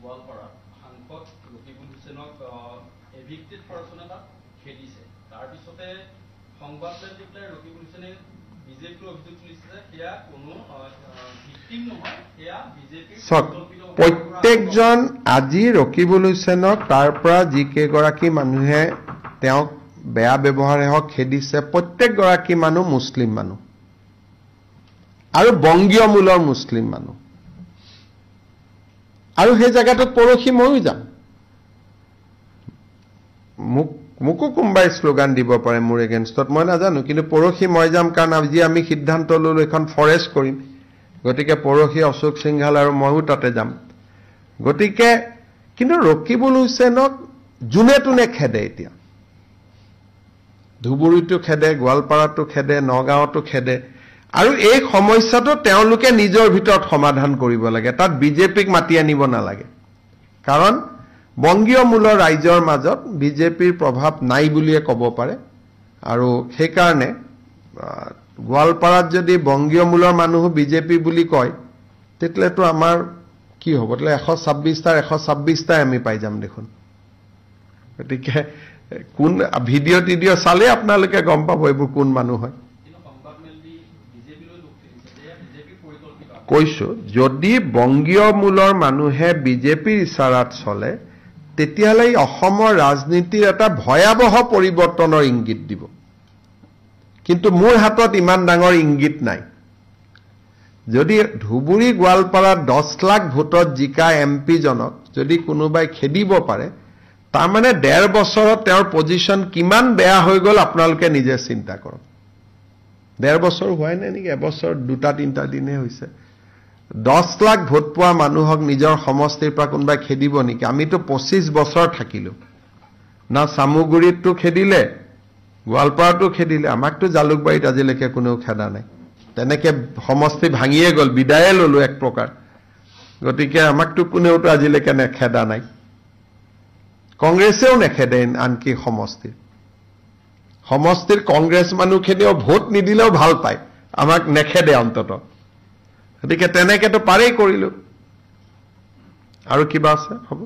গোৱালপাৰা সাংসদ ৰকিবুল হুছেইনক এভিক্টেড পাৰ্চন এটা খেদিছে তাৰপিছতে সংবাদ মেল দি ৰকিবুল হুছেইনে বিজেপিৰ অভিযোগ তুলিছে যে সেয়া কোনো ভিক্টিম নহয় সেয়া বিজেপিৰ প্ৰত্যেকজন আজি ৰকিবুল হুছেইনক তাৰ পৰা যিকেইগৰাকী মানুহে তেওঁক বেয়া ব্যৱহাৰে হওক খেদিছে প্ৰত্যেকগৰাকী মানুহ মুছলিম মানুহ আৰু বংগীয় মূলৰ মুছলিম মানুহ আৰু সেই জায়গাটোত পৰহি ময়ো যাম মোকো কোনোবাই শ্লোগান দিব পাৰে মোৰ এগেইনষ্টত মই নাজানো কিন্তু পৰহি মই যাম কাৰণ আজি আমি সিদ্ধান্ত ললো এখন ফৰেষ্ট কৰিম গতিকে পৰহি অশোক সিংহাল আৰু ময়ো তাতে যাম গতিকে কিন্তু ৰকিবুল হুছেইনক জুনে তুনে খেদে এতিয়া ধুবুৰীটো খেদে গোৱালপাৰাটো খেদে নগাঁৱতো খেদে আৰু এই সমস্যাটো তেওঁলোকে নিজৰ ভিতৰত সমাধান কৰিব লাগে তাত বিজেপিক মাতি আনিব নালাগে কাৰণ বংগীয় মূলৰ ৰাইজৰ মাজত বিজেপিৰ প্ৰভাৱ নাই বুলিয়ে ক'ব পাৰে আৰু সেই কাৰণে গোৱালপাৰাত যদি বংগীয় মূলৰ মানুহ বিজেপি বুলি কয় তেতিয়াতো আমাৰ কি হ'ব তেলে 126টাই আমি পাই যাম দেখোন গতিকে কোন ভিডিঅ' চালে আপোনালোকে গম পাব এইবোৰ কোন মানুহ হয় কৈছো যদি বংগীয় মূলৰ মানুহে বিজেপিৰ ইশাৰাত চলে তেতিয়াহ'লে অসমৰ ৰাজনীতিৰ এটা ভয়াৱহ পৰিৱৰ্তনৰ ইংগিত দিব কিন্তু মোৰ হাতত ইমান ডাঙৰ ইংগিত নাই যদি ধুবুৰী গোৱালপাৰাত 10 লাখ ভোটত জিকা এমপি জনক যদি কোনোবাই খেদিব পাৰে তাৰ মানে 1.5 বছৰত তেওঁৰ পজিশন কিমান বেয়া হৈ গ'ল আপোনালোকে নিজে চিন্তা কৰক 1.5 বছৰ হোৱাই নাই নেকি এবছৰ 2-3টা দিনে হৈছে 10 লাখ ভোট পোৱা মানুহক নিজৰ সমষ্টিৰ পৰা কোনোবাই খেদিব নেকি আমিতো 25 বছৰ থাকিলো না সামুগুৰিতটো খেদিলে গোৱালপাৰাটো খেদিলে আমাকতো জালুকবাৰীত আজিলৈকে কোনেও খেদা নাই তেনেকে সমষ্টি ভাঙিয়ে গ'ল বিদায়ে ললো এক প্ৰকাৰ গতিকে আমাকতো কোনেওতো আজিলৈকে নেখেদা নাই কংগ্ৰেছেও নেখেদে আনকি সমষ্টিৰ কংগ্ৰেছ মানুহখিনিও ভোট নিদিলেও ভাল পায় আমাক নেখেদে অন্তত গতিকে তেনেকেতো পাৰেই কৰিলো আৰু কিবা আছে হ'ব